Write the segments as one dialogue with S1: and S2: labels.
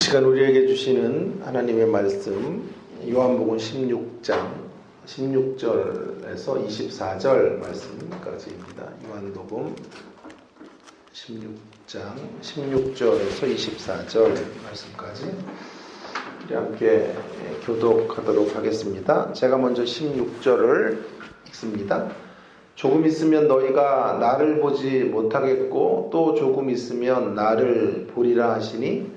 S1: 시간 우리에게 주시는 하나님의 말씀 요한복음 16장 16절에서 24절 말씀까지입니다. 요한복음 16장 16절에서 24절 말씀까지 우리 함께 교독하도록 하겠습니다. 제가 먼저 16절을 읽습니다. 조금 있으면 너희가 나를 보지 못하겠고 또 조금 있으면 나를 보리라 하시니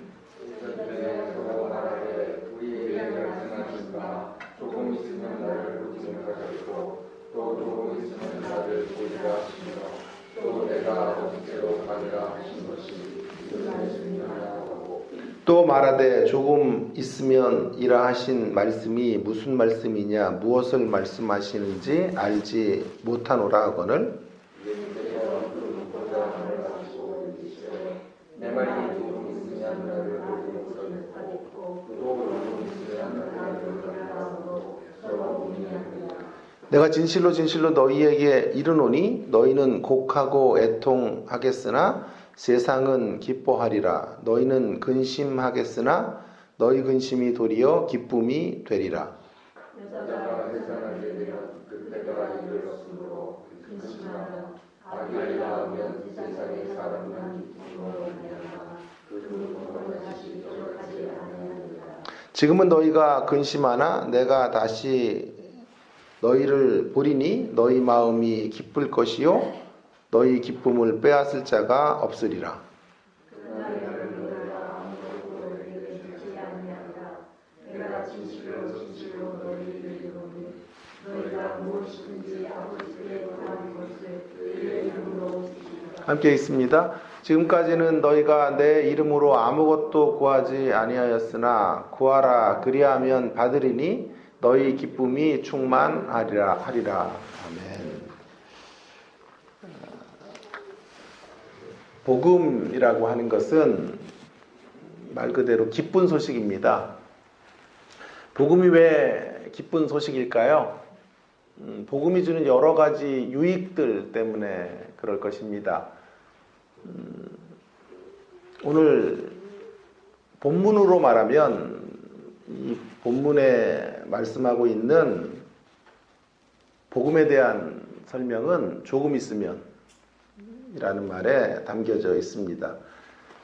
S1: 또 말하되 조금 있으면 이라 하신 말씀이 무슨 말씀이냐 무엇을 말씀하시는지 알지 못하노라 하거늘 내가 진실로 진실로 너희에게 이르노니 너희는 곡하고 애통하겠으나 세상은 기뻐하리라. 너희는 근심하겠으나 너희 근심이 도리어 기쁨이 되리라. 지금은 너희가 근심하나 내가 다시 너희를 보리니 너희 마음이 기쁠 것이요 너희 기쁨을 빼앗을 자가 없으리라. 함께 있습니다. 지금까지는 너희가 내 이름으로 아무것도 구하지 아니하였으나 구하라 그리하면 받으리니 너희 기쁨이 충만하리라. 아멘. 복음이라고 하는 것은 말 그대로 기쁜 소식입니다. 복음이 왜 기쁜 소식일까요? 복음이 주는 여러 가지 유익들 때문에 그럴 것입니다. 오늘 본문으로 말하면 이 본문에 말씀하고 있는 복음에 대한 설명은 조금 있으면 이라는 말에 담겨져 있습니다.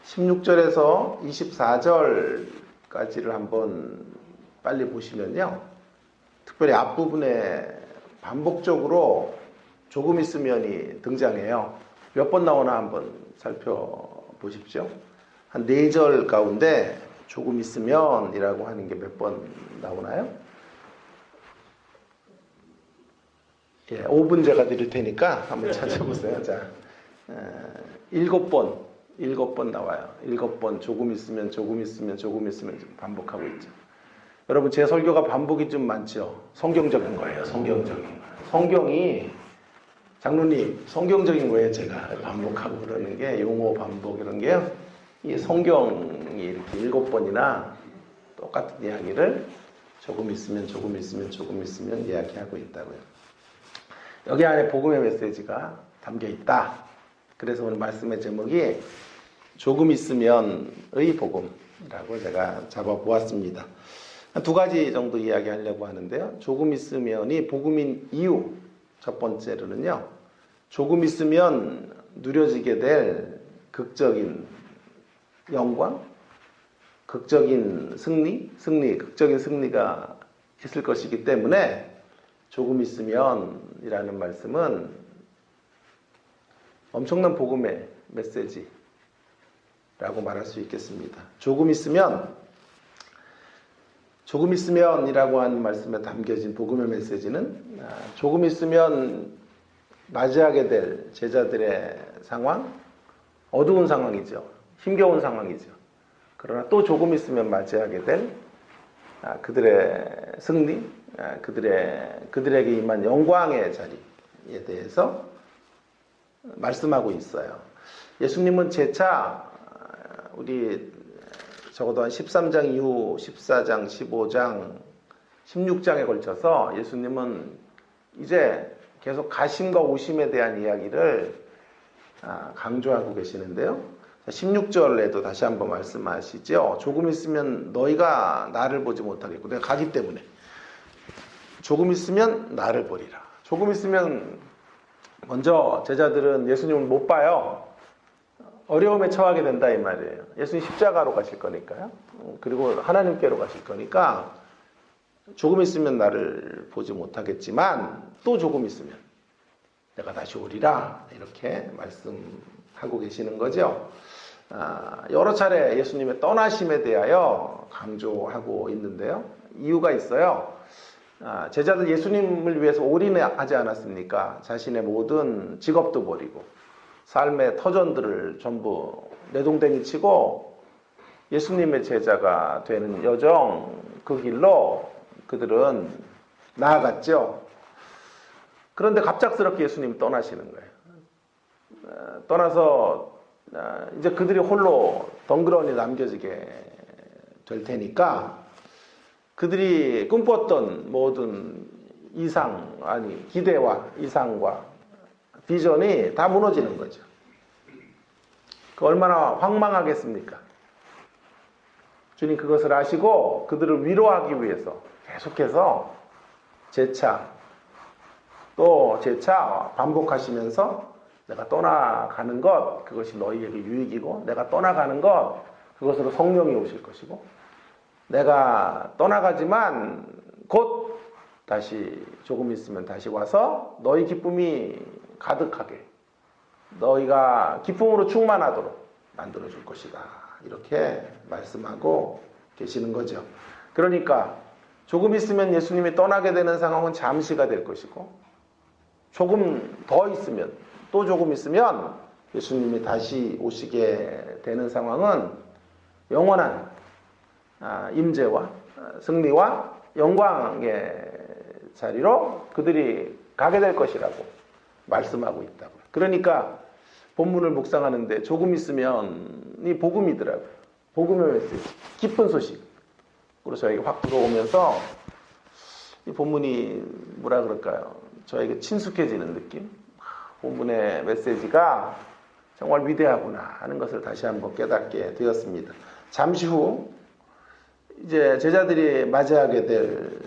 S1: 16절에서 24절까지를 한번 빨리 보시면요. 특별히 앞부분에 반복적으로 조금 있으면이 등장해요. 몇 번 나오나 한번 살펴보십시오. 한 4절 가운데 조금 있으면이라고 하는 게 몇 번 나오나요? 5분 제가 드릴 테니까 한번 찾아보세요. 자, 7번 나와요. 7번 조금 있으면 반복하고 있죠. 여러분 제 설교가 반복이 좀 많죠. 성경적인 거예요. 성경이 장로님 성경적인 거예요. 제가 반복하고 그러는 게 용어 반복 이런 게요. 이 성경이 이렇게 7번이나 똑같은 이야기를 조금 있으면 이야기하고 있다고요. 여기 안에 복음의 메시지가 담겨 있다. 그래서 오늘 말씀의 제목이 조금 있으면의 복음이라고 제가 잡아보았습니다. 두 가지 정도 이야기하려고 하는데요. 조금 있으면이 복음인 이유. 첫 번째로는요. 조금 있으면 누려지게 될 극적인 영광, 극적인 극적인 승리가 있을 것이기 때문에 조금 있으면이라는 말씀은 엄청난 복음의 메시지라고 말할 수 있겠습니다. 조금 있으면이라고 하는 말씀에 담겨진 복음의 메시지는 조금 있으면 맞이하게 될 제자들의 상황, 어두운 상황이죠. 힘겨운 상황이죠. 그러나 또 조금 있으면 맞이하게 될 그들의 승리, 그들에게 임한 영광의 자리에 대해서 말씀하고 있어요. 예수님은 재차 우리 적어도 한 13장 이후 14장, 15장, 16장에 걸쳐서 예수님은 이제 계속 가심과 오심에 대한 이야기를 강조하고 계시는데요. 16절에도 다시 한번 말씀하시죠. 조금 있으면 너희가 나를 보지 못하겠고, 내가 가기 때문에 조금 있으면 나를 보리라. 조금 있으면 먼저 제자들은 예수님을 못 봐요. 어려움에 처하게 된다 이 말이에요. 예수님 십자가로 가실 거니까요. 그리고 하나님께로 가실 거니까 조금 있으면 나를 보지 못하겠지만 또 조금 있으면 내가 다시 오리라, 이렇게 말씀하고 계시는 거죠. 여러 차례 예수님의 떠나심에 대하여 강조하고 있는데요. 이유가 있어요. 제자들 예수님을 위해서 올인하지 않았습니까? 자신의 모든 직업도 버리고 삶의 터전들을 전부 내동댕이 치고 예수님의 제자가 되는 여정, 그 길로 그들은 나아갔죠. 그런데 갑작스럽게 예수님이 떠나시는 거예요. 떠나서 이제 그들이 홀로 덩그러니 남겨지게 될 테니까 그들이 꿈꿨던 모든 기대와 이상과 비전이 다 무너지는 거죠. 그 얼마나 황망하겠습니까? 주님 그것을 아시고 그들을 위로하기 위해서 계속해서 재차 반복하시면서 내가 떠나가는 것, 그것이 너희에게 유익이고, 내가 떠나가는 것, 그것으로 성령이 오실 것이고, 내가 떠나가지만 곧 다시 조금 있으면 다시 와서 너희 기쁨이 가득하게, 너희가 기쁨으로 충만하도록 만들어줄 것이다, 이렇게 말씀하고 계시는 거죠. 그러니까 조금 있으면 예수님이 떠나게 되는 상황은 잠시가 될 것이고, 조금 더 있으면, 또 조금 있으면 예수님이 다시 오시게 되는 상황은 영원한 임재와 승리와 영광의 자리로 그들이 가게 될 것이라고 말씀하고 있다고요. 그러니까 본문을 묵상하는데 조금 있으면 이 복음이더라고요. 복음의 메시지, 기쁜 소식. 그리고 저에게 확 들어오면서 이 본문이 뭐라 그럴까요? 저에게 친숙해지는 느낌? 본문의 메시지가 정말 위대하구나 하는 것을 다시 한번 깨닫게 되었습니다. 잠시 후 이제 제자들이 맞이하게 될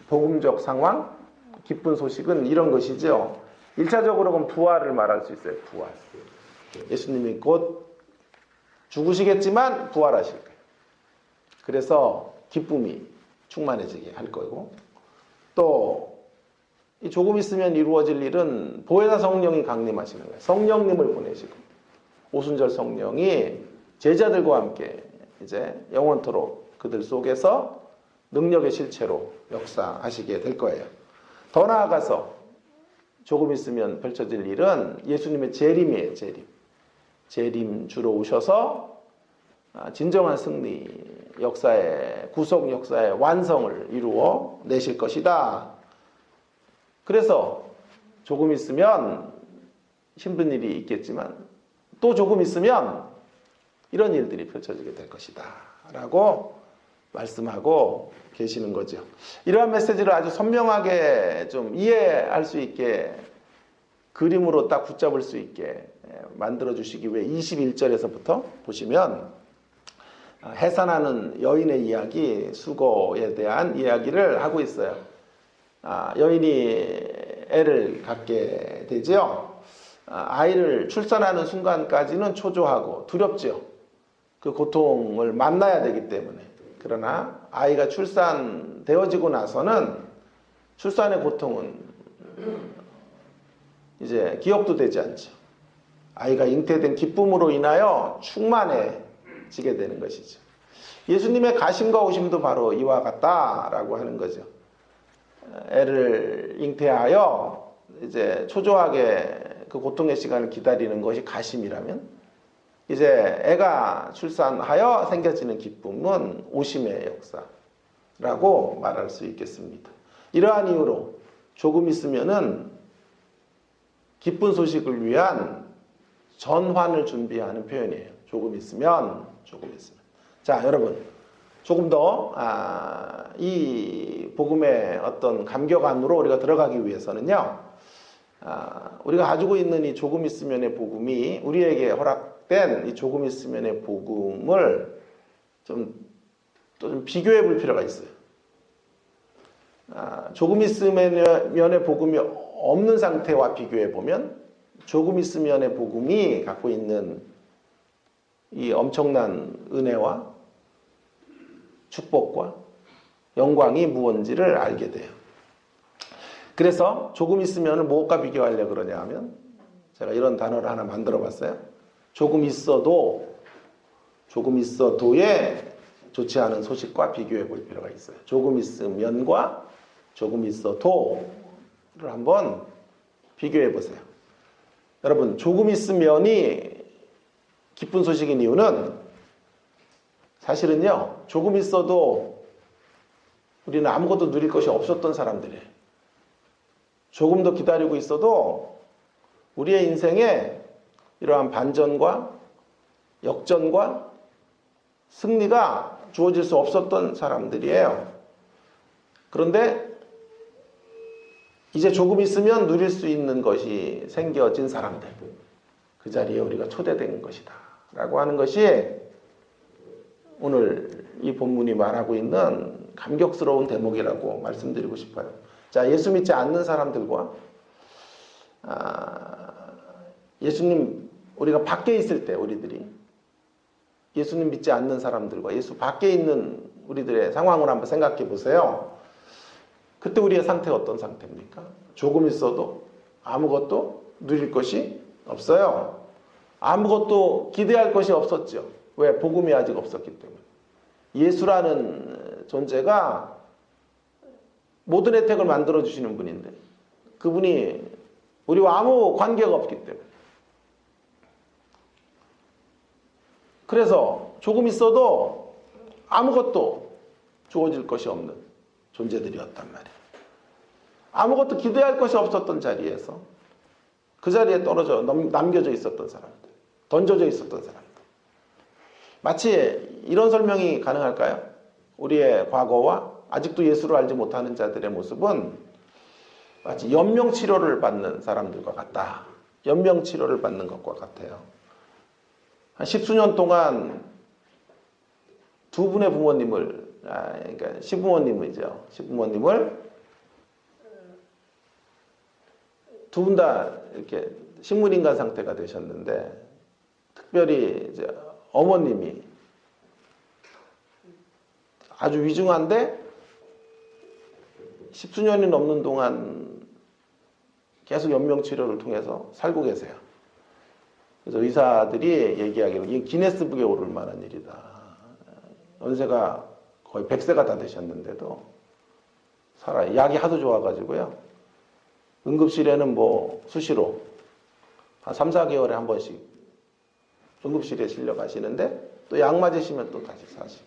S1: 복음적 상황, 기쁜 소식은 이런 것이죠. 1차적으로 그럼 부활을 말할 수 있어요. 부활. 예수님이 곧 죽으시겠지만 부활하실 거예요. 그래서 기쁨이 충만해지게 할 거고, 또 조금 있으면 이루어질 일은 보혜사 성령이 강림하시는 거예요. 성령님을 보내시고 오순절 성령이 제자들과 함께 이제 영원토록 그들 속에서 능력의 실체로 역사하시게 될 거예요. 더 나아가서 조금 있으면 펼쳐질 일은 예수님의 재림이에요. 재림 주로 오셔서 진정한 승리 역사의, 구속 역사의 완성을 이루어 내실 것이다. 그래서 조금 있으면 힘든 일이 있겠지만 또 조금 있으면 이런 일들이 펼쳐지게 될 것이다 라고 말씀하고 계시는 거죠. 이러한 메시지를 아주 선명하게 좀 이해할 수 있게, 그림으로 딱 붙잡을 수 있게 만들어 주시기 위해 21절에서부터 보시면 해산하는 여인의 이야기, 수고에 대한 이야기를 하고 있어요. 여인이 애를 갖게 되죠. 아이를 출산하는 순간까지는 초조하고 두렵죠. 그 고통을 만나야 되기 때문에. 그러나 아이가 출산되어지고 나서는 출산의 고통은 이제 기억도 되지 않죠. 아이가 잉태된 기쁨으로 인하여 충만해지게 되는 것이죠. 예수님의 가심과 오심도 바로 이와 같다라고 하는 거죠. 애를 잉태하여 이제 초조하게 그 고통의 시간을 기다리는 것이 가심이라면, 이제 애가 출산하여 생겨지는 기쁨은 오심의 역사라고 말할 수 있겠습니다. 이러한 이유로 조금 있으면은 기쁜 소식을 위한 전환을 준비하는 표현이에요. 조금 있으면. 자, 여러분, 조금 더 이 복음의 어떤 감격 안으로 우리가 들어가기 위해서는요, 우리가 가지고 있는 이 조금 있으면의 복음이 우리에게 시작된 이 조금 있으면의 복음을 또 좀 비교해 볼 필요가 있어요. 조금 있으면의 복음이 없는 상태와 비교해 보면 조금 있으면의 복음이 갖고 있는 이 엄청난 은혜와 축복과 영광이 무언지를 알게 돼요. 그래서 조금 있으면 무엇과 비교하려고 그러냐 하면 제가 이런 단어를 하나 만들어 봤어요. 조금 있어도의 좋지 않은 소식과 비교해 볼 필요가 있어요. 조금 있으면과 조금 있어도를 한번 비교해 보세요. 여러분, 조금 있으면이 기쁜 소식인 이유는 사실은요, 조금 있어도 우리는 아무것도 누릴 것이 없었던 사람들이에요. 조금 더 기다리고 있어도 우리의 인생에 이러한 반전과 역전과 승리가 주어질 수 없었던 사람들이에요. 그런데 이제 조금 있으면 누릴 수 있는 것이 생겨진 사람들, 그 자리에 우리가 초대된 것이다 라고 하는 것이 오늘 이 본문이 말하고 있는 감격스러운 대목이라고 말씀드리고 싶어요. 자, 예수 믿지 않는 사람들과 예수님, 우리가 밖에 있을 때 우리들이 예수님 믿지 않는 사람들과 예수 밖에 있는 우리들의 상황을 한번 생각해 보세요. 그때 우리의 상태가 어떤 상태입니까? 조금 있어도 아무것도 누릴 것이 없어요. 아무것도 기대할 것이 없었죠. 왜? 복음이 아직 없었기 때문에. 예수라는 존재가 모든 혜택을 만들어주시는 분인데 그분이 우리와 아무 관계가 없기 때문에. 그래서 조금 있어도 아무것도 주어질 것이 없는 존재들이었단 말이에요. 아무것도 기대할 것이 없었던 자리에서 그 자리에 남겨져 있었던 사람들, 던져져 있었던 사람들. 마치 이런 설명이 가능할까요? 우리의 과거와 아직도 예수를 알지 못하는 자들의 모습은 마치 연명치료를 받는 사람들과 같다. 연명치료를 받는 것과 같아요. 한 십수년 동안 두 분의 부모님을, 그러니까 시부모님이죠. 시부모님을 두 분 다 이렇게 식물인간 상태가 되셨는데, 특별히 이제 어머님이 아주 위중한데 십수년이 넘는 동안 계속 연명치료를 통해서 살고 계세요. 그래서 의사들이 얘기하기로 이게 기네스북에 오를 만한 일이다. 연세가 거의 100세가 다 되셨는데도 살아요. 약이 하도 좋아가지고요. 응급실에는 뭐 수시로 한 3, 4개월에 한 번씩 응급실에 실려 가시는데 또 약 맞으시면 또 다시 사시고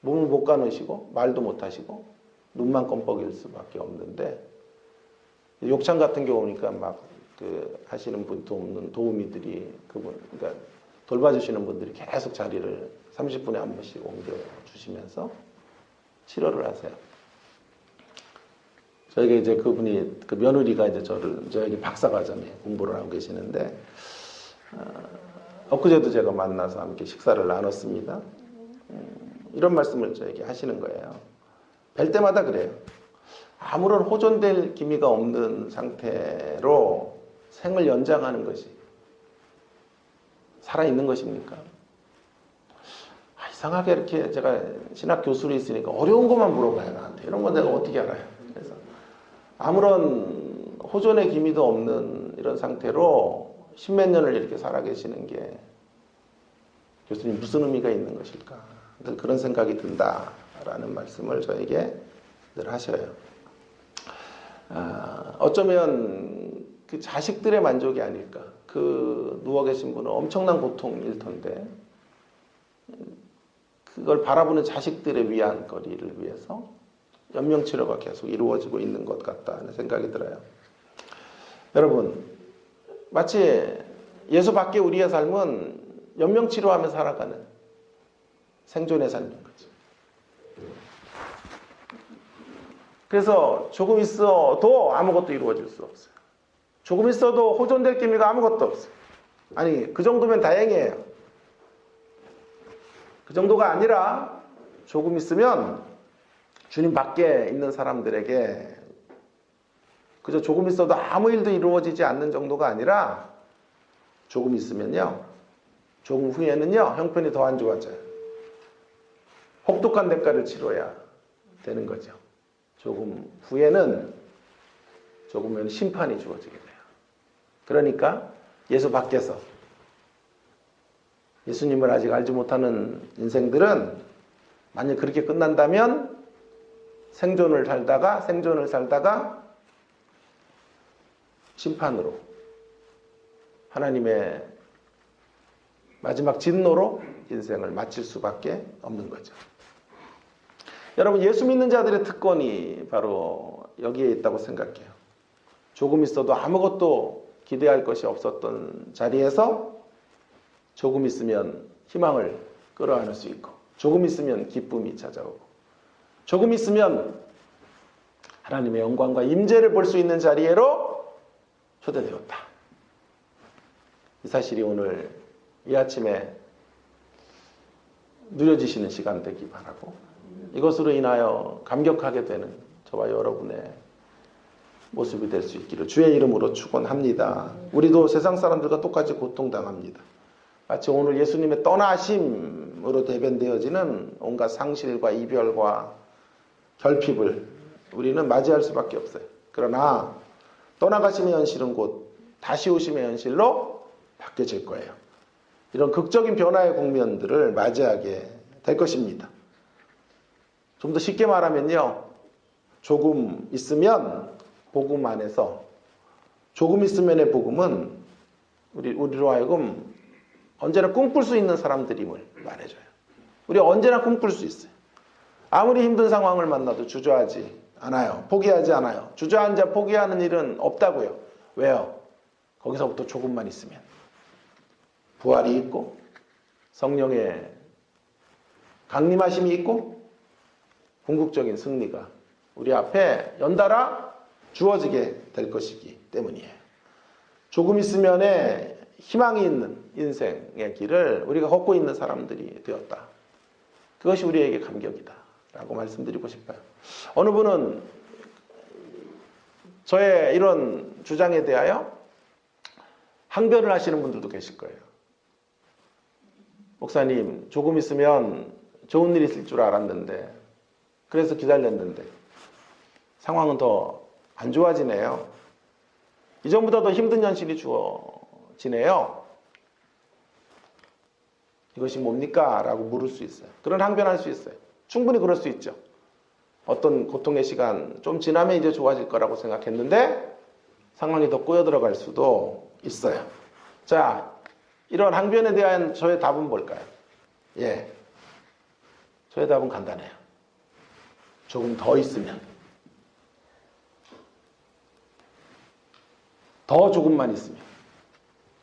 S1: 몸을 못 가누시고 말도 못 하시고 눈만 껌뻑일 수밖에 없는데 욕창 같은 경우니까 막 하시는 분 도우미들이 그러니까 돌봐주시는 분들이 계속 자리를 30분에 한 번씩 옮겨 주시면서 치료를 하세요. 저에게 이제 그분이 그 며느리가 이제 저에게 박사과정에 공부를 하고 계시는데 엊그제도 제가 만나서 함께 식사를 나눴습니다. 이런 말씀을 저에게 하시는 거예요. 뵐 때마다 그래요. 아무런 호전될 기미가 없는 상태로 생을 연장하는 것이 살아있는 것입니까? 이상하게 이렇게 제가 신학 교수로 있으니까 어려운 것만 물어봐요, 나한테. 이런 건 내가 어떻게 알아요? 그래서 아무런 호전의 기미도 없는 이런 상태로 십몇 년을 이렇게 살아계시는 게 교수님 무슨 의미가 있는 것일까? 늘 그런 생각이 든다라는 말씀을 저에게 늘 하셔요. 어쩌면 그 자식들의 만족이 아닐까. 그 누워 계신 분은 엄청난 고통일 텐데 그걸 바라보는 자식들의 위안거리를 위해서 연명치료가 계속 이루어지고 있는 것 같다는 생각이 들어요. 여러분, 마치 예수 밖에 우리의 삶은 연명치료하며 살아가는 생존의 삶인 거죠. 그래서 조금 있어도 아무것도 이루어질 수 없어요. 조금 있어도 호전될 기미가 아무것도 없어요. 아니, 그 정도면 다행이에요. 그 정도가 아니라 조금 있으면 주님 밖에 있는 사람들에게 그저 조금 있어도 아무 일도 이루어지지 않는 정도가 아니라 조금 있으면요, 조금 후에는요, 형편이 더 안 좋아져요. 혹독한 대가를 치러야 되는 거죠. 조금 후에는, 조금은 심판이 주어지게 돼요. 그러니까 예수 밖에서 예수님을 아직 알지 못하는 인생들은 만약 그렇게 끝난다면 생존을 살다가 심판으로, 하나님의 마지막 진노로 인생을 마칠 수밖에 없는 거죠. 여러분, 예수 믿는 자들의 특권이 바로 여기에 있다고 생각해요. 조금 있어도 아무것도 기대할 것이 없었던 자리에서 조금 있으면 희망을 끌어안을 수 있고, 조금 있으면 기쁨이 찾아오고, 조금 있으면 하나님의 영광과 임재를 볼 수 있는 자리로 초대되었다. 이 사실이 오늘 이 아침에 누려지시는 시간 되기 바라고, 이것으로 인하여 감격하게 되는 저와 여러분의 모습이 될 수 있기를 주의 이름으로 축원합니다. 우리도 세상 사람들과 똑같이 고통당합니다. 마치 오늘 예수님의 떠나심으로 대변되어지는 온갖 상실과 이별과 결핍을 우리는 맞이할 수밖에 없어요. 그러나 떠나가심의 현실은 곧 다시 오심의 현실로 바뀌어질 거예요. 이런 극적인 변화의 국면들을 맞이하게 될 것입니다. 좀 더 쉽게 말하면요, 조금 있으면 복음 안에서, 조금 있으면의 복음은 우리로 하여금 언제나 꿈꿀 수 있는 사람들임을 말해줘요. 우리 언제나 꿈꿀 수 있어요. 아무리 힘든 상황을 만나도 주저하지 않아요. 포기하지 않아요. 주저앉아 포기하는 일은 없다고요. 왜요? 거기서부터 조금만 있으면 부활이 있고 성령의 강림하심이 있고 궁극적인 승리가 우리 앞에 연달아 주어지게 될 것이기 때문이에요. 조금 있으면의 희망이 있는 인생의 길을 우리가 걷고 있는 사람들이 되었다. 그것이 우리에게 감격이다 라고 말씀드리고 싶어요. 어느 분은 저의 이런 주장에 대하여 항변을 하시는 분들도 계실 거예요. 목사님, 조금 있으면 좋은 일이 있을 줄 알았는데, 그래서 기다렸는데 상황은 더 안 좋아지네요. 이전보다 더 힘든 현실이 주어지네요. 이것이 뭡니까? 라고 물을 수 있어요. 그런 항변할 수 있어요. 충분히 그럴 수 있죠. 어떤 고통의 시간 좀 지나면 이제 좋아질 거라고 생각했는데 상황이 더 꼬여들어갈 수도 있어요. 자, 이런 항변에 대한 저의 답은 뭘까요? 저의 답은 간단해요. 조금 더 있으면, 더 조금만 있으면,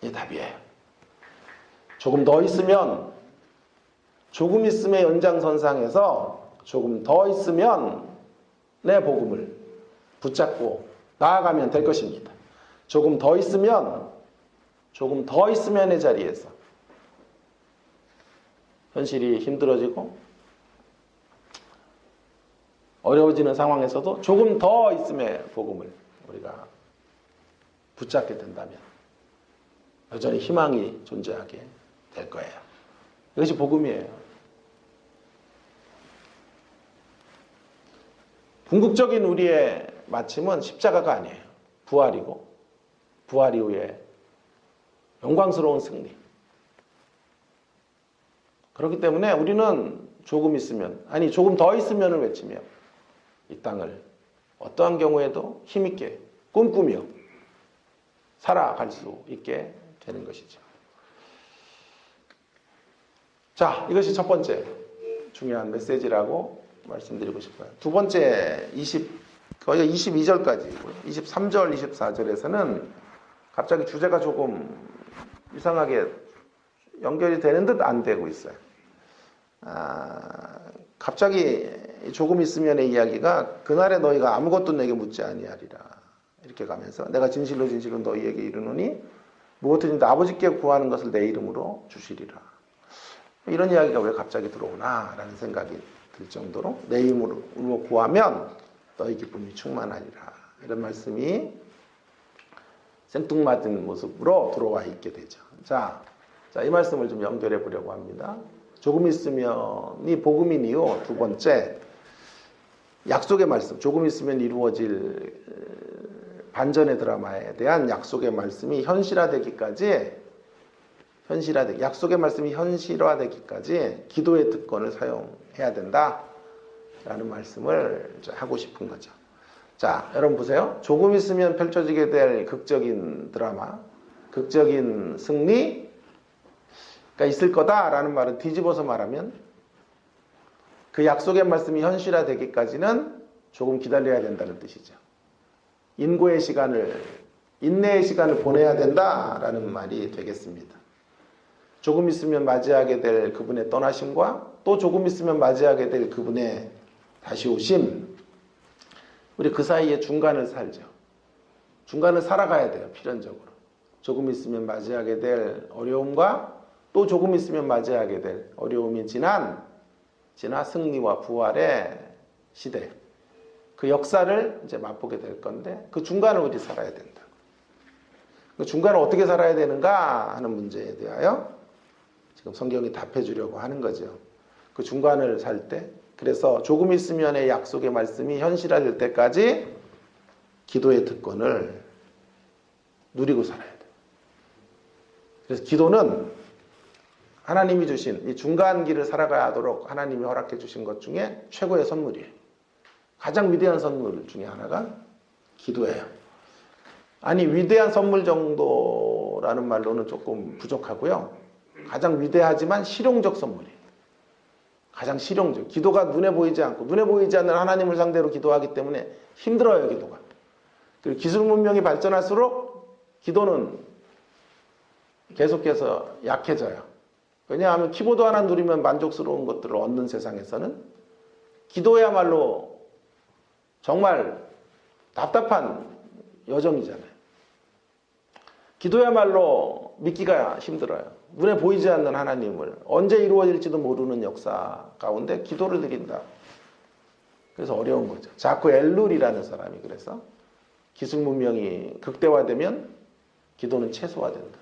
S1: 이게 답이에요. 조금 더 있으면, 조금 있음의 연장선상에서 조금 더 있으면 내 복음을 붙잡고 나아가면 될 것입니다. 조금 더 있으면, 조금 더 있으면의 자리에서 현실이 힘들어지고 어려워지는 상황에서도 조금 더 있음의 복음을 우리가 붙잡게 된다면 여전히 희망이 존재하게 될 거예요. 이것이 복음이에요. 궁극적인 우리의 마침은 십자가가 아니에요. 부활이고, 부활 이후에 영광스러운 승리. 그렇기 때문에 우리는 조금 있으면, 아니 조금 더 있으면을 외치며 이 땅을 어떠한 경우에도 힘있게 꿈꾸며 살아갈 수 있게 되는 것이죠. 자, 이것이 첫 번째 중요한 메시지라고 말씀드리고 싶어요. 두 번째, 거의 22절까지고요. 23절, 24절에서는 갑자기 주제가 조금 이상하게 연결이 되는 듯 안 되고 있어요. 갑자기 조금 있으면의 이야기가 그날에 너희가 아무것도 내게 묻지 아니하리라 이렇게 가면서 내가 진실로 진실로 너희에게 이르노니 무엇든지 아버지께 구하는 것을 내 이름으로 주시리라. 이런 이야기가 왜 갑자기 들어오나 라는 생각이 들 정도로 내 이름으로 구하면 너희 기쁨이 충만하리라. 이런 말씀이 생뚱맞은 모습으로 들어와 있게 되죠. 자, 이 말씀을 좀 연결해 보려고 합니다. 조금 있으면이 복음이니요. 두 번째, 약속의 말씀. 조금 있으면 이루어질 반전의 드라마에 대한 약속의 말씀이 약속의 말씀이 현실화되기까지 기도의 특권을 사용해야 된다라는 말씀을 하고 싶은 거죠. 자, 여러분 보세요. 조금 있으면 펼쳐지게 될 극적인 드라마, 극적인 승리가 있을 거다라는 말은 뒤집어서 말하면 그 약속의 말씀이 현실화되기까지는 조금 기다려야 된다는 뜻이죠. 인내의 시간을 보내야 된다라는 말이 되겠습니다. 조금 있으면 맞이하게 될 그분의 떠나심과 또 조금 있으면 맞이하게 될 그분의 다시 오심, 우리 그 사이에 중간을 살죠. 중간을 살아가야 돼요. 필연적으로. 조금 있으면 맞이하게 될 어려움과 또 조금 있으면 맞이하게 될 어려움이 지나 승리와 부활의 시대, 그 역사를 이제 맛보게 될 건데 그 중간을 우리 살아야 된다. 그 중간을 어떻게 살아야 되는가 하는 문제에 대하여 지금 성경이 답해 주려고 하는 거죠. 그 중간을 살 때, 그래서 조금 있으면의 약속의 말씀이 현실화될 때까지 기도의 특권을 누리고 살아야 돼요. 그래서 기도는 하나님이 주신 이 중간길을 살아가도록 하나님이 허락해 주신 것 중에 최고의 선물이에요. 가장 위대한 선물 중에 하나가 기도예요. 아니, 위대한 선물 정도라는 말로는 조금 부족하고요. 가장 위대하지만 실용적 선물이에요. 가장 실용적. 기도가 눈에 보이지 않는 하나님을 상대로 기도하기 때문에 힘들어요, 기도가. 그리고 기술 문명이 발전할수록 기도는 계속해서 약해져요. 왜냐하면 키보드 하나 누르면 만족스러운 것들을 얻는 세상에서는 기도야말로 정말 답답한 여정이잖아요. 기도야말로 믿기가 힘들어요. 눈에 보이지 않는 하나님을 언제 이루어질지도 모르는 역사 가운데 기도를 드린다. 그래서 어려운 거죠. 자꾸 엘룰이라는 사람이 그래서 기술 문명이 극대화되면 기도는 최소화된다.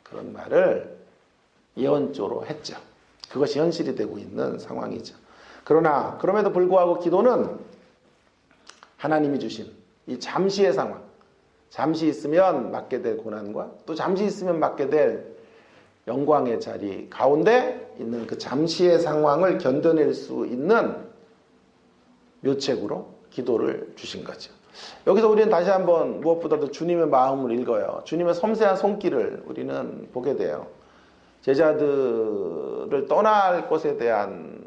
S1: 그런 말을 예언조로 했죠. 그것이 현실이 되고 있는 상황이죠. 그러나 그럼에도 불구하고 기도는 하나님이 주신 이 잠시의 상황, 잠시 있으면 맞게 될 고난과 또 잠시 있으면 맞게 될 영광의 자리 가운데 있는 그 잠시의 상황을 견뎌낼 수 있는 묘책으로 기도를 주신 거죠. 여기서 우리는 다시 한번 무엇보다도 주님의 마음을 읽어요. 주님의 섬세한 손길을 우리는 보게 돼요. 제자들을 떠날 것에 대한,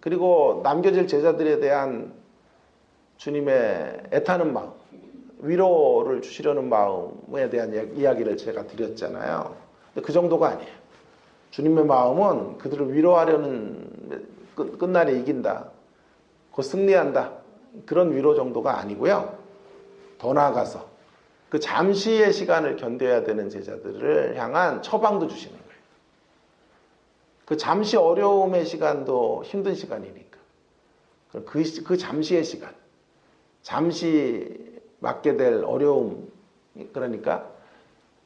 S1: 그리고 남겨질 제자들에 대한 주님의 애타는 마음, 위로를 주시려는 마음에 대한 이야기를 제가 드렸잖아요. 근데 그 정도가 아니에요. 주님의 마음은 그들을 위로하려는, 끝날에 이긴다, 곧 승리한다, 그런 위로 정도가 아니고요. 더 나아가서 그 잠시의 시간을 견뎌야 되는 제자들을 향한 처방도 주시는 거예요. 그 잠시 어려움의 시간도 힘든 시간이니까. 그 잠시의 시간, 잠시 맞게 될 어려움, 그러니까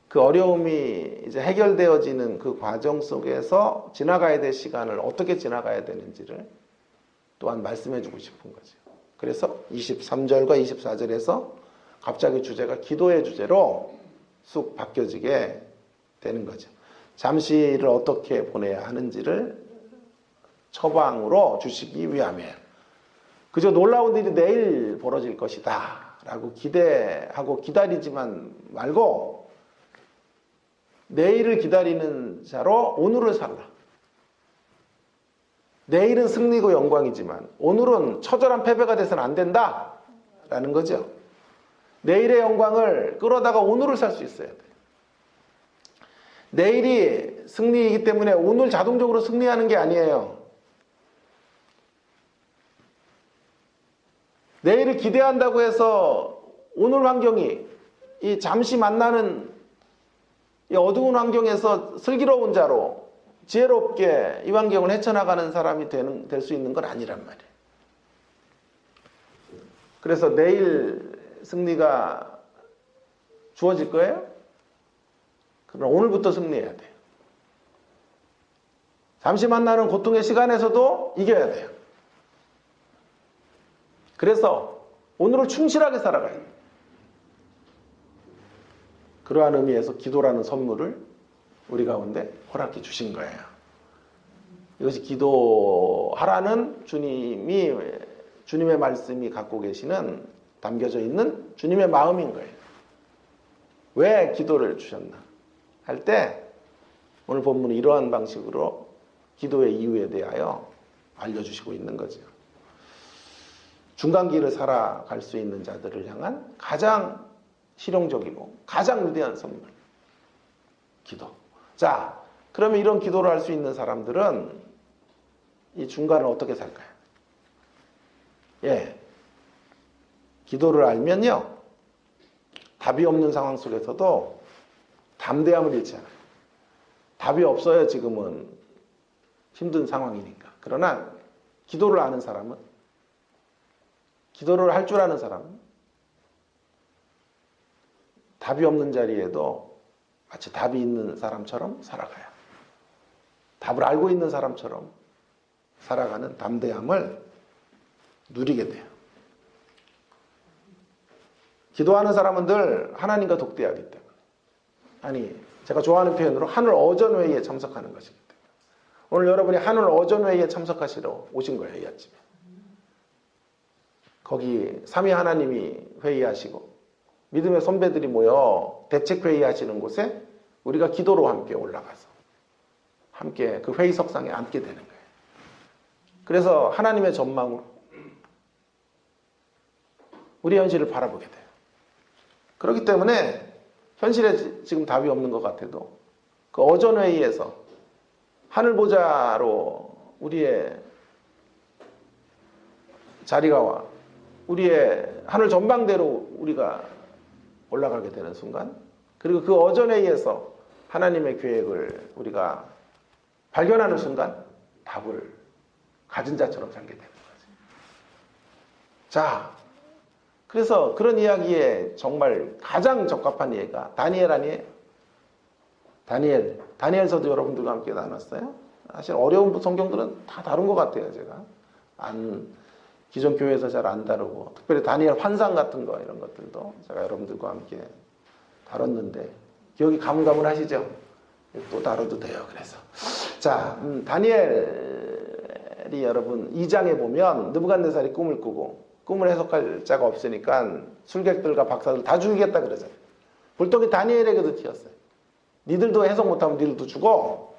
S1: 그 어려움이 이제 해결되어지는 그 과정 속에서 지나가야 될 시간을 어떻게 지나가야 되는지를 또한 말씀해 주고 싶은 거죠. 그래서 23절과 24절에서 갑자기 주제가 기도의 주제로 쑥 바뀌어지게 되는 거죠. 잠시를 어떻게 보내야 하는지를 처방으로 주시기 위함이에요. 그저 놀라운 일이 내일 벌어질 것이다 라고 기대하고 기다리지만 말고 내일을 기다리는 자로 오늘을 살라. 내일은 승리고 영광이지만 오늘은 처절한 패배가 돼서는 안 된다 라는 거죠. 내일의 영광을 끌어다가 오늘을 살 수 있어야 돼요. 내일이 승리이기 때문에 오늘 자동적으로 승리하는 게 아니에요. 내일을 기대한다고 해서 오늘 환경이 이 잠시 만나는 이 어두운 환경에서 슬기로운 자로 지혜롭게 이 환경을 헤쳐나가는 사람이 될 수 있는 건 아니란 말이에요. 그래서 내일 승리가 주어질 거예요? 그럼 오늘부터 승리해야 돼요. 잠시 만나는 고통의 시간에서도 이겨야 돼요. 그래서 오늘을 충실하게 살아가야 돼요. 그러한 의미에서 기도라는 선물을 우리 가운데 허락해 주신 거예요. 이것이 기도하라는 주님의 말씀이 갖고 계시는, 담겨져 있는 주님의 마음인 거예요. 왜 기도를 주셨나 할 때 오늘 본문은 이러한 방식으로 기도의 이유에 대하여 알려주시고 있는 거죠. 중간길을 살아갈 수 있는 자들을 향한 가장 실용적이고 가장 위대한 선물, 기도. 자, 그러면 이런 기도를 할 수 있는 사람들은 이 중간을 어떻게 살까요? 예, 기도를 알면요, 답이 없는 상황 속에서도 담대함을 잃지 않아요. 답이 없어요. 지금은 힘든 상황이니까. 그러나 기도를 아는 사람은, 기도를 할 줄 아는 사람은 답이 없는 자리에도 마치 답이 있는 사람처럼 살아가요. 답을 알고 있는 사람처럼 살아가는 담대함을 누리게 돼요. 기도하는 사람은 늘 하나님과 독대하기 때문에, 아니, 제가 좋아하는 표현으로 하늘 어전회의에 참석하는 것이기 때문에, 오늘 여러분이 하늘 어전회의에 참석하시러 오신 거예요. 이 아침에 거기 삼위 하나님이 회의하시고 믿음의 선배들이 모여 대책회의 하시는 곳에 우리가 기도로 함께 올라가서 함께 그 회의석상에 앉게 되는 거예요. 그래서 하나님의 전망으로 우리 현실을 바라보게 돼요. 그렇기 때문에 현실에 지금 답이 없는 것 같아도 그 어전회의에서 하늘보좌로 우리의 자리가 와 우리의 하늘 전망대로 우리가 올라가게 되는 순간, 그리고 그 어전회의에서 하나님의 계획을 우리가 발견하는 순간 답을 가진 자처럼 살게 되는 거죠. 자, 그래서 그런 이야기에 정말 가장 적합한 예가 다니엘 아니에요? 다니엘서도 여러분들과 함께 나눴어요. 사실 어려운 성경들은 다 다룬 것 같아요. 제가 기존 교회에서 잘 안 다루고, 특별히 다니엘 환상 같은 거 이런 것들도 제가 여러분들과 함께 다뤘는데 기억이 가물가물하시죠? 또 다뤄도 돼요. 그래서 자, 다니엘이 여러분 2장에 보면 느부갓네살이 꿈을 꾸고, 꿈을 해석할 자가 없으니까 술객들과 박사들 다 죽이겠다 그러잖아요. 불똥이 다니엘에게도 튀었어요. 니들도 해석 못하면 니들도 죽어.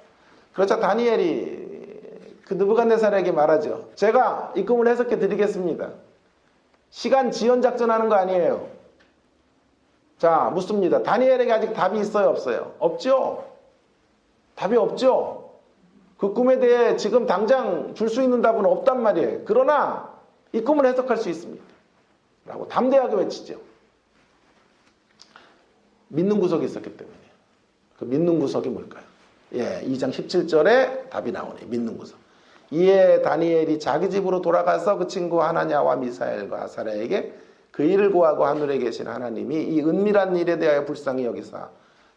S1: 그러자 다니엘이 그 느부갓네살에게 말하죠. 제가 이 꿈을 해석해 드리겠습니다. 시간 지연 작전하는 거 아니에요. 자, 묻습니다. 다니엘에게 아직 답이 있어요, 없어요? 없죠? 답이 없죠? 그 꿈에 대해 지금 당장 줄 수 있는 답은 없단 말이에요. 그러나 이 꿈을 해석할 수 있습니다. 라고 담대하게 외치죠. 믿는 구석이 있었기 때문이에요. 그 믿는 구석이 뭘까요? 예, 2장 17절에 답이 나오네요. 믿는 구석. 이에 다니엘이 자기 집으로 돌아가서 그 친구 하나냐와 미사엘과 아사랴에게 그 일을 구하고 하늘에 계신 하나님이 이 은밀한 일에 대하여 불쌍히 여기사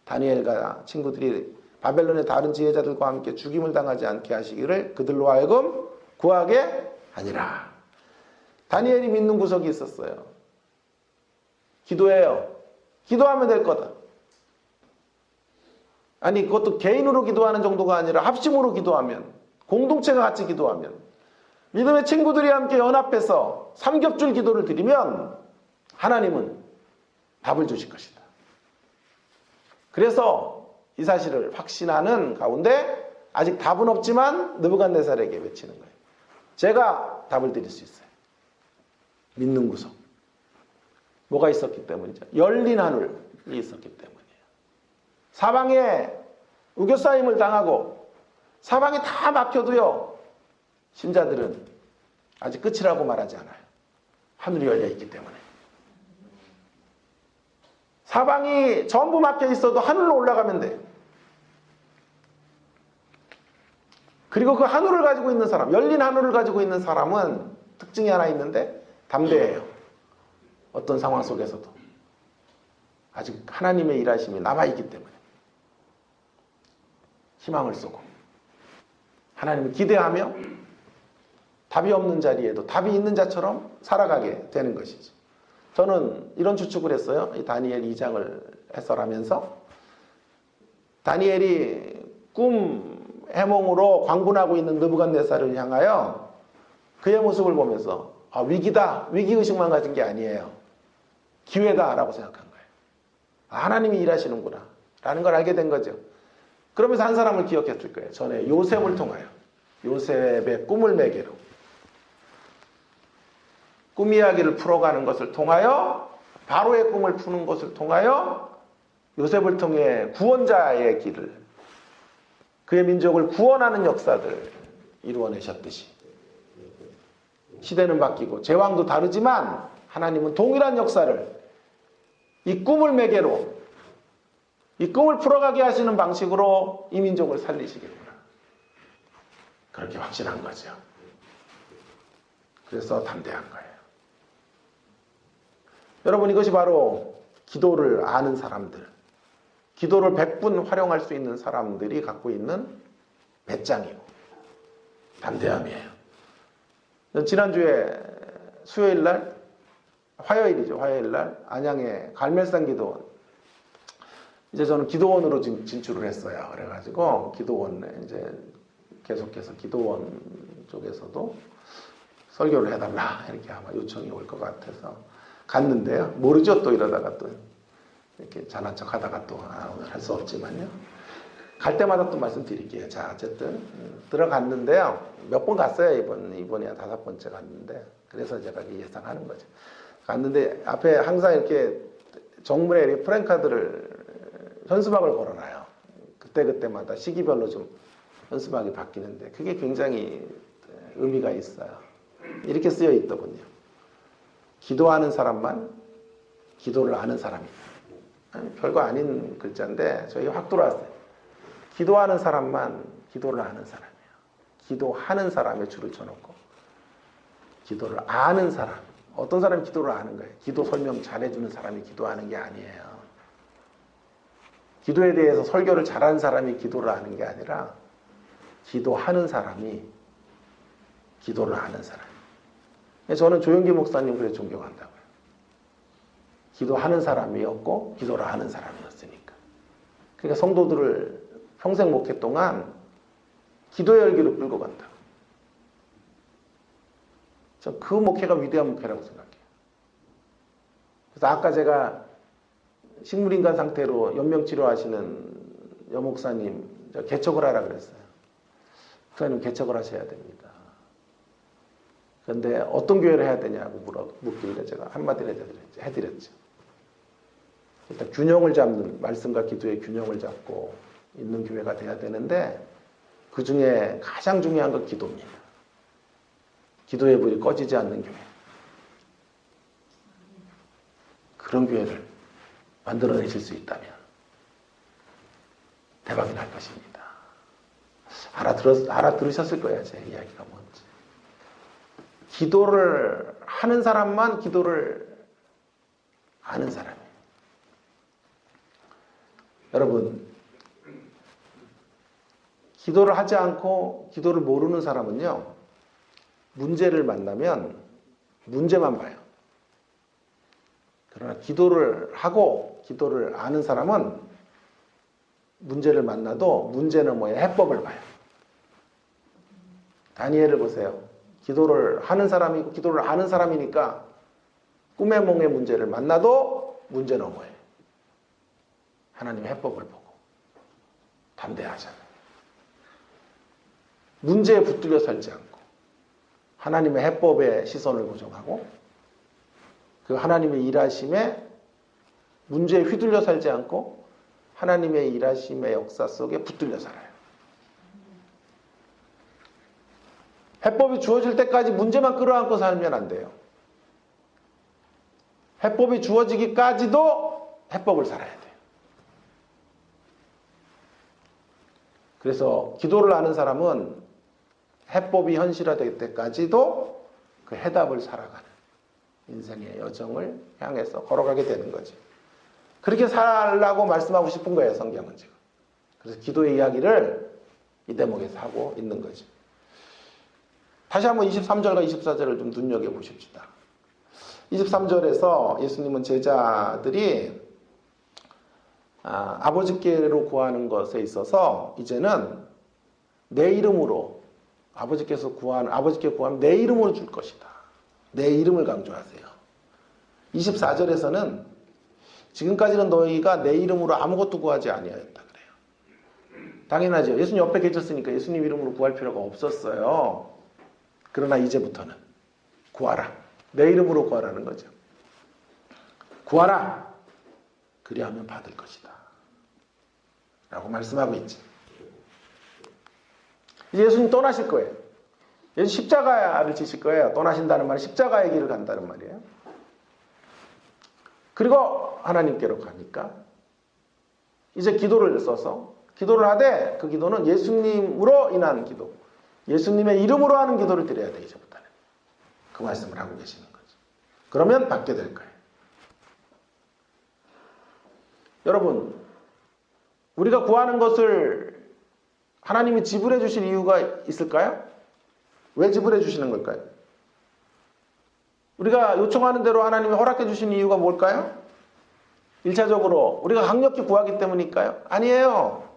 S1: 다니엘과 친구들이 바벨론의 다른 지혜자들과 함께 죽임을 당하지 않게 하시기를 그들로 하여금 구하게 하니라. 다니엘이 믿는 구석이 있었어요. 기도해요. 기도하면 될 거다. 아니, 그것도 개인으로 기도하는 정도가 아니라 합심으로 기도하면, 공동체가 같이 기도하면, 믿음의 친구들이 함께 연합해서 삼겹줄 기도를 드리면 하나님은 답을 주실 것이다. 그래서 이 사실을 확신하는 가운데 아직 답은 없지만 느부갓네살에게 외치는 거예요. 제가 답을 드릴 수 있어요. 믿는 구석. 뭐가 있었기 때문이죠? 열린 하늘이 있었기 때문이에요. 사방에 우겨싸임을 당하고 사방이 다 막혀도요, 신자들은 아직 끝이라고 말하지 않아요. 하늘이 열려있기 때문에. 사방이 전부 막혀 있어도 하늘로 올라가면 돼. 그리고 그 하늘을 가지고 있는 사람, 열린 하늘을 가지고 있는 사람은 특징이 하나 있는데 담대해요. 어떤 상황 속에서도. 아직 하나님의 일하심이 남아있기 때문에. 희망을 쏘고. 하나님을 기대하며 답이 없는 자리에도 답이 있는 자처럼 살아가게 되는 것이죠. 저는 이런 추측을 했어요. 이 다니엘 2장을 해설하면서. 다니엘이 꿈 해몽으로 광분하고 있는 느부갓네살을 향하여 그의 모습을 보면서 위기다, 위기의식만 가진 게 아니에요. 기회다라고 생각한 거예요. 하나님이 일하시는구나 라는 걸 알게 된 거죠. 그러면서 한 사람을 기억했을 거예요. 전에 요셉을 통하여. 요셉의 꿈을 매개로 꿈 이야기를 풀어가는 것을 통하여, 바로의 꿈을 푸는 것을 통하여 요셉을 통해 구원자의 길을, 그의 민족을 구원하는 역사들 이루어내셨듯이 시대는 바뀌고 제왕도 다르지만 하나님은 동일한 역사를 이 꿈을 매개로, 이 꿈을 풀어가게 하시는 방식으로 이 민족을 살리시겠구나. 그렇게 확신한 거죠. 그래서 담대한 거예요. 여러분, 이것이 바로 기도를 아는 사람들, 기도를 100분 활용할 수 있는 사람들이 갖고 있는 배짱이고 담대함이에요. 지난주에 수요일날, 화요일이죠. 화요일날 안양의 갈멜산 기도원, 이제 저는 기도원으로 진출을 했어요. 그래가지고 기도원에 이제 계속해서 기도원 쪽에서도 설교를 해달라 이렇게 아마 요청이 올 것 같아서 갔는데요. 모르죠. 또 이러다가 또 이렇게 잘난 척 하다가 또 오늘 할 수 없지만요. 갈 때마다 또 말씀드릴게요. 자, 어쨌든 들어갔는데요. 몇 번 갔어요. 이번이야 5번째 갔는데, 그래서 제가 예상하는 거죠. 갔는데 앞에 항상 이렇게 정문에 이렇게 프랭카드를, 현수막을 걸어놔요. 그때마다 시기별로 좀 현수막이 바뀌는데 그게 굉장히 의미가 있어요. 이렇게 쓰여 있더군요. 기도하는 사람만 기도를 아는 사람이다. 별거 아닌 글자인데 저희 확 들어왔어요. 기도하는 사람만 기도를 아는 사람이에요. 기도하는 사람에 줄을 쳐놓고 기도를 아는 사람. 어떤 사람이 기도를 아는 거예요? 기도 설명 잘해주는 사람이 기도하는 게 아니에요. 기도에 대해서 설교를 잘하는 사람이 기도를 아는 게 아니라 기도하는 사람이 기도를 아는 사람. 저는 조영기 목사님 그래 존경한다고요. 기도하는 사람이었고 기도를 하는 사람이었으니까. 그러니까 성도들을 평생 목회 동안 기도의 열기로 끌고 간다. 저 그 목회가 위대한 목회라고 생각해요. 그래서 아까 제가 식물인간 상태로 연명치료하시는 여목사님 개척을 하라 그랬어요. 목사님 개척을 하셔야 됩니다. 그런데 어떤 교회를 해야 되냐고 묻길래 제가 한마디를 해드렸죠. 일단 균형을 잡는, 말씀과 기도의 균형을 잡고 있는 교회가 돼야 되는데 그 중에 가장 중요한 건 기도입니다. 기도의 불이 꺼지지 않는 교회. 그런 교회를 만들어내실 수 있다면 대박이 날 것입니다. 알아들으셨을 거예요. 제 이야기가 뭔지. 기도를 하는 사람만 기도를 아는 사람이에요. 여러분, 기도를 하지 않고 기도를 모르는 사람은요, 문제를 만나면 문제만 봐요. 그러나 기도를 하고 기도를 아는 사람은 문제를 만나도 문제 너머의 해법을 봐요. 다니엘을 보세요. 기도를 하는 사람이고 기도를 아는 사람이니까 꿈의 몽의 문제를 만나도 문제 너머에 하나님의 해법을 보고 담대하잖아요. 문제에 붙들려 살지 않고 하나님의 해법에 시선을 고정하고 그 하나님의 일하심에 문제에 휘둘려 살지 않고 하나님의 일하심의 역사 속에 붙들려 살아요. 해법이 주어질 때까지 문제만 끌어안고 살면 안 돼요. 해법이 주어지기까지도 해법을 살아야 돼요. 그래서 기도를 하는 사람은 해법이 현실화될 때까지도 그 해답을 살아가는 인생의 여정을 향해서 걸어가게 되는 거죠. 그렇게 살라고 말씀하고 싶은 거예요, 성경은 지금. 그래서 기도의 이야기를 이 대목에서 하고 있는 거죠. 다시 한번 23절과 24절을 좀 눈여겨보십시다. 23절에서 예수님은 제자들이 아버지께로 구하는 것에 있어서 이제는 내 이름으로 아버지께 구하면 내 이름으로 줄 것이다. 내 이름을 강조하세요. 24절에서는 지금까지는 너희가 내 이름으로 아무것도 구하지 아니하였다 그래요. 당연하죠. 예수님 옆에 계셨으니까 예수님 이름으로 구할 필요가 없었어요. 그러나 이제부터는 구하라. 내 이름으로 구하라는 거죠. 구하라. 그리하면 받을 것이다. 라고 말씀하고 있지. 이제 예수님 떠나실 거예요. 예수 십자가를 지실 거예요. 떠나신다는 말은 십자가의 길을 간다는 말이에요. 그리고 하나님께로 가니까 이제 기도를 써서 기도를 하되 그 기도는 예수님으로 인한 기도, 예수님의 이름으로 하는 기도를 드려야 돼. 이제부터는 그 말씀을 하고 계시는 거죠. 그러면 받게 될 거예요. 여러분, 우리가 구하는 것을 하나님이 지불해 주실 이유가 있을까요? 왜 지불해 주시는 걸까요? 우리가 요청하는 대로 하나님이 허락해 주시는 이유가 뭘까요? 1차적으로 우리가 강력히 구하기 때문일까요? 아니에요.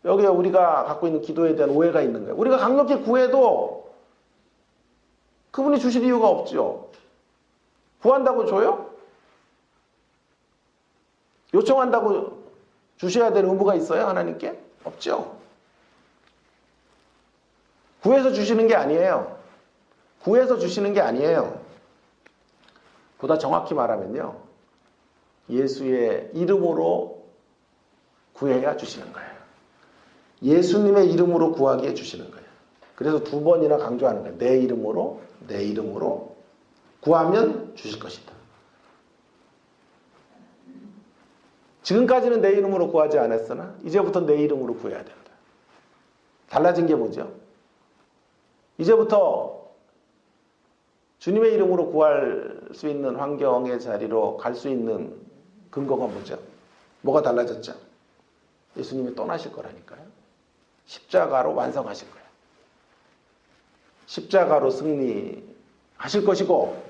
S1: 여기에 우리가 갖고 있는 기도에 대한 오해가 있는 거예요. 우리가 강력히 구해도 그분이 주실 이유가 없죠. 구한다고 줘요? 요청한다고 주셔야 될 의무가 있어요? 하나님께? 없죠. 구해서 주시는 게 아니에요. 구해서 주시는 게 아니에요. 보다 정확히 말하면요, 예수의 이름으로 구해야 주시는 거예요. 예수님의 이름으로 구하게 주시는 거예요. 그래서 2번이나 강조하는 거예요. 내 이름으로 구하면 주실 것이다. 지금까지는 내 이름으로 구하지 않았으나 이제부터 내 이름으로 구해야 된다. 달라진 게 뭐죠? 이제부터 주님의 이름으로 구할 수 있는 환경의 자리로 갈 수 있는 근거가 뭐죠? 뭐가 달라졌죠? 예수님이 떠나실 거라니까요. 십자가로 완성하실 거예요. 십자가로 승리하실 것이고,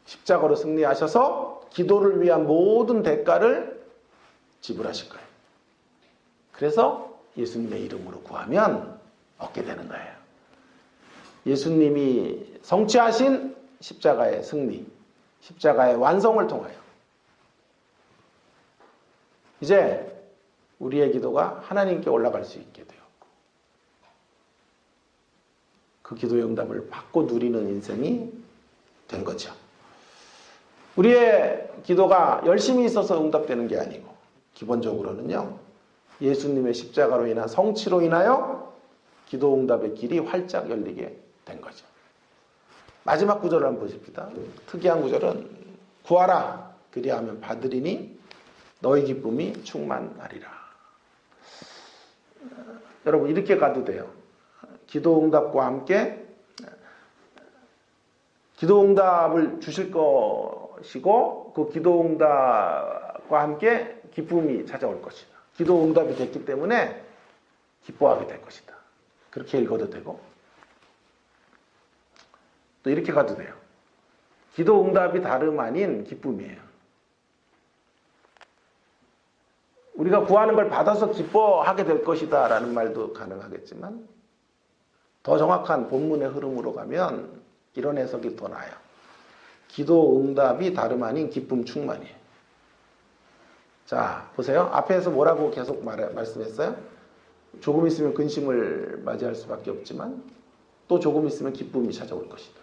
S1: 십자가로 승리하셔서 기도를 위한 모든 대가를 지불하실 거예요. 그래서 예수님의 이름으로 구하면 얻게 되는 거예요. 예수님이 성취하신 십자가의 승리, 십자가의 완성을 통하여 이제 우리의 기도가 하나님께 올라갈 수 있게 되었고, 그 기도의 응답을 받고 누리는 인생이 된 거죠. 우리의 기도가 열심히 있어서 응답되는 게 아니고, 기본적으로는요, 예수님의 십자가로 인한 성취로 인하여 기도 응답의 길이 활짝 열리게 된 거죠. 마지막 구절을 한번 보십시다. 특이한 구절은 구하라 그리하면 받으리니 너희 기쁨이 충만하리라. 여러분, 이렇게 가도 돼요. 기도 응답과 함께 기도 응답을 주실 것이고, 그 기도 응답과 함께 기쁨이 찾아올 것이다. 기도 응답이 됐기 때문에 기뻐하게 될 것이다. 그렇게 읽어도 되고, 또 이렇게 가도 돼요. 기도 응답이 다름 아닌 기쁨이에요. 우리가 구하는 걸 받아서 기뻐하게 될 것이다 라는 말도 가능하겠지만, 더 정확한 본문의 흐름으로 가면 이런 해석이 더 나아요. 기도 응답이 다름 아닌 기쁨 충만이에요. 자, 보세요. 앞에서 뭐라고 계속 말씀했어요? 조금 있으면 근심을 맞이할 수밖에 없지만 또 조금 있으면 기쁨이 찾아올 것이다.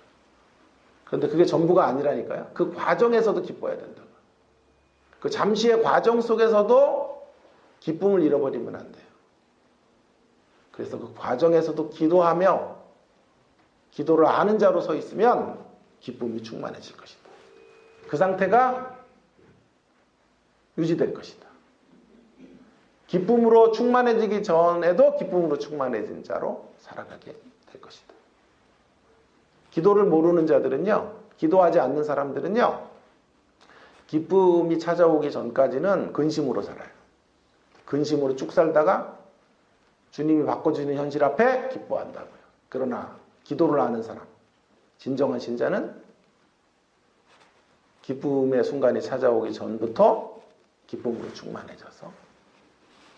S1: 그런데 그게 전부가 아니라니까요. 그 과정에서도 기뻐야 된다. 그 잠시의 과정 속에서도 기쁨을 잃어버리면 안 돼요. 그래서 그 과정에서도 기도하며 기도를 아는 자로 서 있으면 기쁨이 충만해질 것이다. 그 상태가 유지될 것이다. 기쁨으로 충만해지기 전에도 기쁨으로 충만해진 자로 살아가게 될 것이다. 기도를 모르는 자들은요, 기도하지 않는 사람들은요, 기쁨이 찾아오기 전까지는 근심으로 살아요. 근심으로 쭉 살다가 주님이 바꿔주는 현실 앞에 기뻐한다고요. 그러나 기도를 하는 사람, 진정한 신자는 기쁨의 순간이 찾아오기 전부터 기쁨으로 충만해져서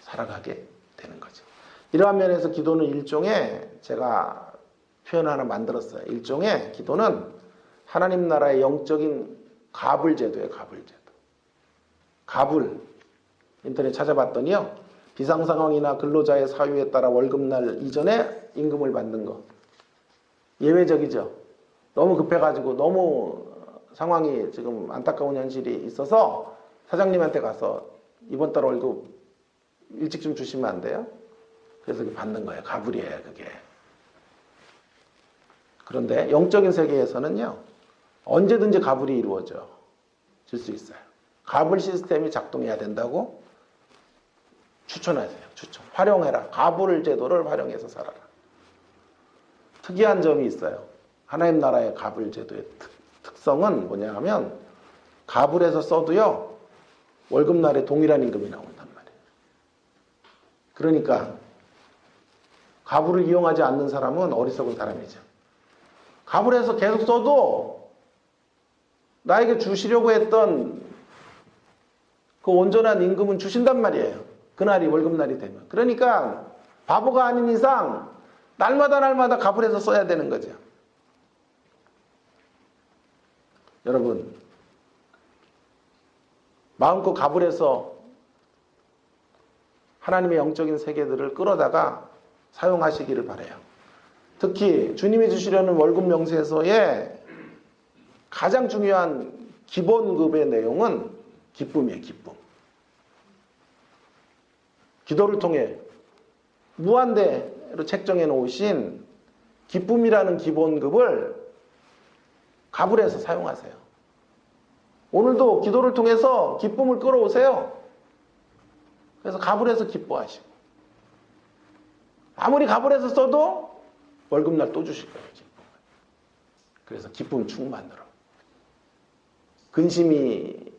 S1: 살아가게 되는 거죠. 이러한 면에서 기도는 일종의, 제가 표현 하나 만들었어요. 일종의 기도는 하나님 나라의 영적인 가불제도예요. 가불제도. 가불. 인터넷 찾아봤더니요, 비상상황이나 근로자의 사유에 따라 월급날 이전에 임금을 받는 거. 예외적이죠. 너무 급해가지고 너무 상황이 지금 안타까운 현실이 있어서 사장님한테 가서 이번 달 월급 일찍 좀 주시면 안 돼요? 그래서 받는 거예요. 가불이에요, 그게. 그런데 영적인 세계에서는요, 언제든지 가불이 이루어질 수 있어요. 가불 시스템이 작동해야 된다고 추천하세요. 추천. 활용해라. 가불 제도를 활용해서 살아라. 특이한 점이 있어요. 하나님 나라의 가불 제도의 특성은 뭐냐 하면, 가불에서 써도요, 월급날에 동일한 임금이 나온단 말이에요. 그러니까 가불을 이용하지 않는 사람은 어리석은 사람이죠. 가불에서 계속 써도 나에게 주시려고 했던 그 온전한 임금은 주신단 말이에요. 그날이 월급날이 되면. 그러니까 바보가 아닌 이상 날마다 가불에서 써야 되는 거죠. 여러분, 마음껏 가불에서 하나님의 영적인 세계들을 끌어다가 사용하시기를 바라요. 특히 주님이 주시려는 월급 명세서의 가장 중요한 기본급의 내용은 기쁨이에요. 기쁨. 기도를 통해 무한대로 책정해 놓으신 기쁨이라는 기본급을 가불에서 사용하세요. 오늘도 기도를 통해서 기쁨을 끌어오세요. 그래서 가불에서 기뻐하시고, 아무리 가불에서 써도 월급날 또 주실 거예요. 기쁨을. 그래서 기쁨 충만으로. 근심이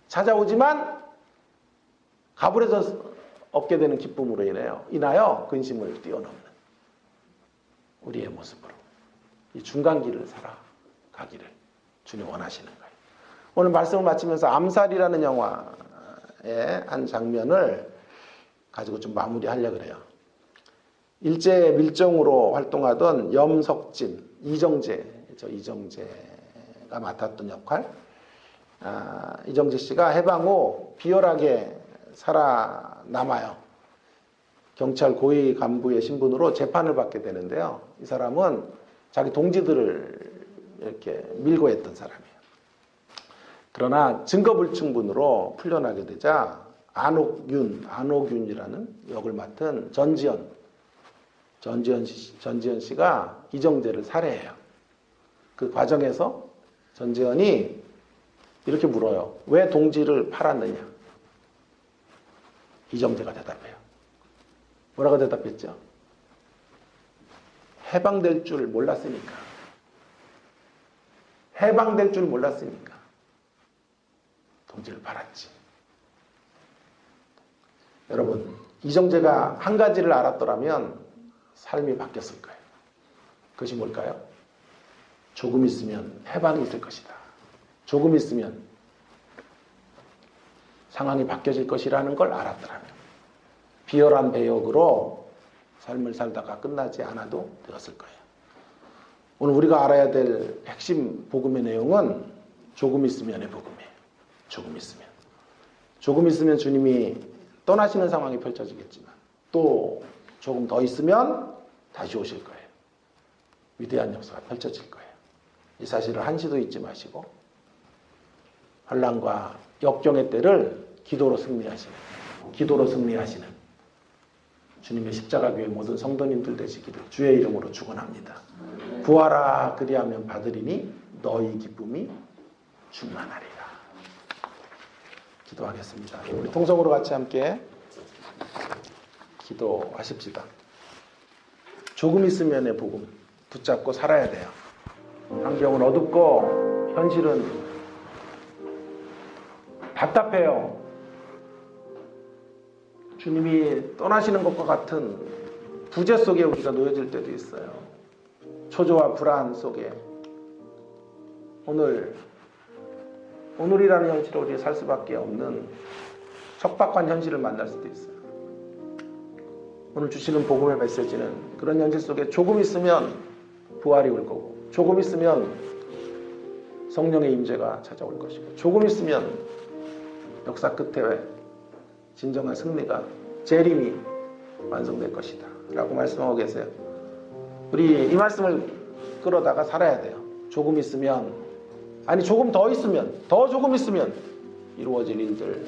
S1: 찾아오지만 가불에서 얻게 되는 기쁨으로 인하여 근심을 뛰어넘는 우리의 모습으로 이 중간길을 살아가기를 주님 원하시는 거예요. 오늘 말씀을 마치면서 암살이라는 영화의 한 장면을 가지고 좀 마무리하려고 그래요. 일제 밀정으로 활동하던 염석진, 이정재가 맡았던 역할. 이정재 씨가 해방 후 비열하게 살아남아요. 경찰 고위 간부의 신분으로 재판을 받게 되는데요. 이 사람은 자기 동지들을 이렇게 밀고 했던 사람이에요. 그러나 증거불충분으로 풀려나게 되자 안옥윤이라는 역을 맡은 전지현 씨가 이정재를 살해해요. 그 과정에서 전지현이 이렇게 물어요. 왜 동지를 팔았느냐? 이정재가 대답해요. 뭐라고 대답했죠? 해방될 줄 몰랐으니까. 해방될 줄 몰랐으니까 동지를 팔았지. 여러분, 이정재가 한 가지를 알았더라면 삶이 바뀌었을 거예요. 그것이 뭘까요? 조금 있으면 해방이 있을 것이다. 조금 있으면 상황이 바뀌어질 것이라는 걸 알았더라면 비열한 배역으로 삶을 살다가 끝나지 않아도 되었을 거예요. 오늘 우리가 알아야 될 핵심 복음의 내용은 조금 있으면의 복음이에요. 조금 있으면. 조금 있으면 주님이 떠나시는 상황이 펼쳐지겠지만 또 조금 더 있으면 다시 오실 거예요. 위대한 역사가 펼쳐질 거예요. 이 사실을 한시도 잊지 마시고 환난과 역경의 때를 기도로 승리하시는 주님의 십자가 교회 모든 성도님들 되시기를 주의 이름으로 축원합니다. 구하라 그리하면 받으리니 너희 기쁨이 충만하리라. 기도하겠습니다. 우리 통성으로 같이 함께 기도하십시다. 조금 있으면의 복음 붙잡고 살아야 돼요. 환경은 어둡고 현실은 답답해요. 주님이 떠나시는 것과 같은 부재 속에 우리가 놓여질 때도 있어요. 초조와 불안 속에 오늘이라는 현실을 우리 살 수밖에 없는 척박한 현실을 만날 수도 있어요. 오늘 주시는 복음의 메시지는 그런 현실 속에 조금 있으면 부활이 올 거고, 조금 있으면 성령의 임재가 찾아올 것이고, 조금 있으면 역사 끝에 진정한 승리가, 재림이 완성될 것이다 라고 말씀하고 계세요. 우리 이 말씀을 끌어다가 살아야 돼요. 조금 있으면, 아니 조금 더 있으면, 더 조금 있으면 이루어질 일들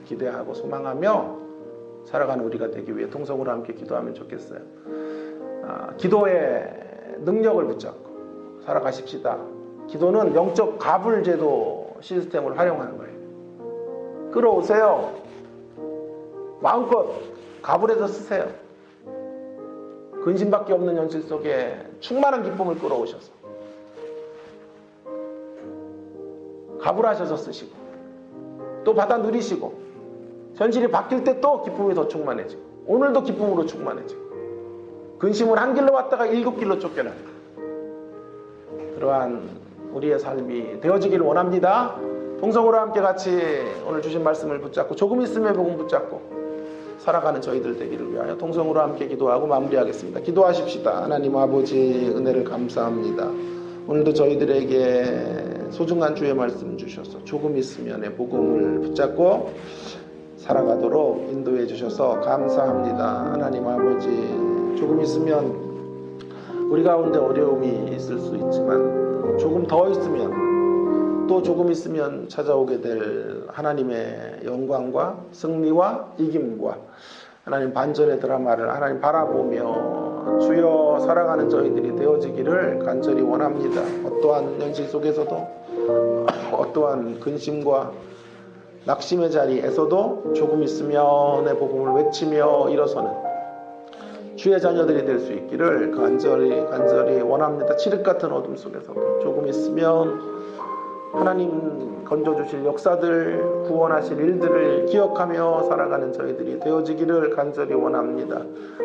S1: 기대하고 소망하며 살아가는 우리가 되기 위해 통성으로 함께 기도하면 좋겠어요. 기도의 능력을 붙잡고 살아가십시다. 기도는 영적 가불제도 시스템을 활용하는 거예요. 끌어오세요. 마음껏 가불해서 쓰세요. 근심밖에 없는 현실 속에 충만한 기쁨을 끌어오셔서 가불하셔서 쓰시고, 또 받아 누리시고, 현실이 바뀔 때 또 기쁨이 더 충만해지고, 오늘도 기쁨으로 충만해지고, 근심은 한 길로 왔다가 7길로 쫓겨나는 그러한 우리의 삶이 되어지기를 원합니다. 통성으로 함께 같이 오늘 주신 말씀을 붙잡고 조금 있음의 복음 붙잡고 살아가는 저희들 되기를 위하여 통성으로 함께 기도하고 마무리하겠습니다. 기도하십시다. 하나님 아버지, 은혜를 감사합니다. 오늘도 저희들에게 소중한 주의 말씀 주셔서 조금 있으면의 복음을 붙잡고 살아가도록 인도해 주셔서 감사합니다. 하나님 아버지, 조금 있으면 우리 가운데 어려움이 있을 수 있지만 조금 더 있으면, 또 조금 있으면 찾아오게 될 하나님의 영광과 승리와 이김과 하나님 반전의 드라마를 하나님 바라보며 주여 살아가는 저희들이 되어지기를 간절히 원합니다. 어떠한 현실 속에서도, 어떠한 근심과 낙심의 자리에서도 조금 있으면의 복음을 외치며 일어서는 주의 자녀들이 될 수 있기를 간절히 원합니다. 칠흑 같은 어둠 속에서도 조금 있으면 하나님 건져주실 역사들, 구원하실 일들을 기억하며 살아가는 저희들이 되어지기를 간절히 원합니다.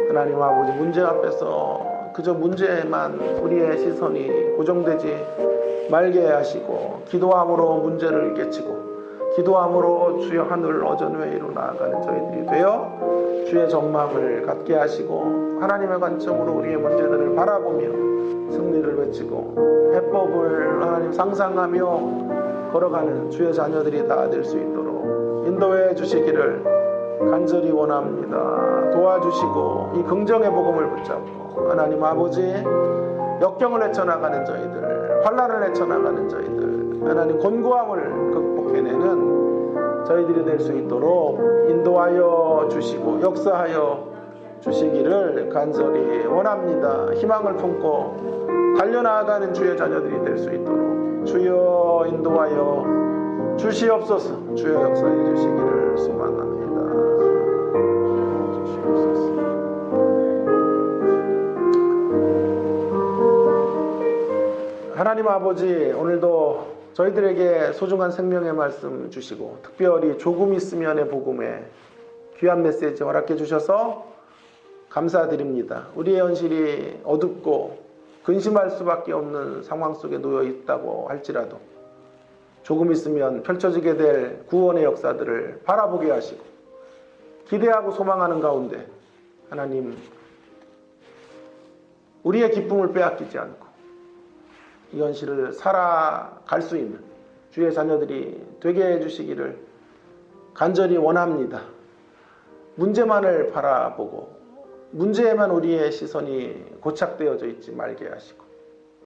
S1: 하나님 아버지, 문제 앞에서 그저 문제에만 우리의 시선이 고정되지 말게 하시고, 기도함으로 문제를 깨치고, 기도함으로 주여 하늘 어전외로 나아가는 저희들이 되어 주의 전망을 갖게 하시고, 하나님의 관점으로 우리의 문제들을 바라보며 승리를 외치고 해법을 하나님 상상하며 걸어가는 주의 자녀들이 다 될 수 있도록 인도해 주시기를 간절히 원합니다. 도와주시고 이 긍정의 복음을 붙잡고 하나님 아버지, 역경을 헤쳐나가는 저희들, 환난을 헤쳐나가는 저희들, 하나님 곤고함을 극복해내는 저희들이 될 수 있도록 인도하여 주시고 역사하여 주시기를 간절히 원합니다. 희망을 품고 달려나가는 주의 자녀들이 될 수 있도록 주여 인도하여 주시옵소서. 주여 역사해 주시기를 소망합니다. 주시옵소서. 하나님 아버지, 오늘도 저희들에게 소중한 생명의 말씀 주시고 특별히 조금 있으면의 복음에 귀한 메시지 허락해 주셔서 감사드립니다. 우리의 현실이 어둡고 근심할 수밖에 없는 상황 속에 놓여 있다고 할지라도 조금 있으면 펼쳐지게 될 구원의 역사들을 바라보게 하시고 기대하고 소망하는 가운데 하나님, 우리의 기쁨을 빼앗기지 않고 이 현실을 살아갈 수 있는 주의 자녀들이 되게 해주시기를 간절히 원합니다. 문제만을 바라보고 문제에만 우리의 시선이 고착되어져 있지 말게 하시고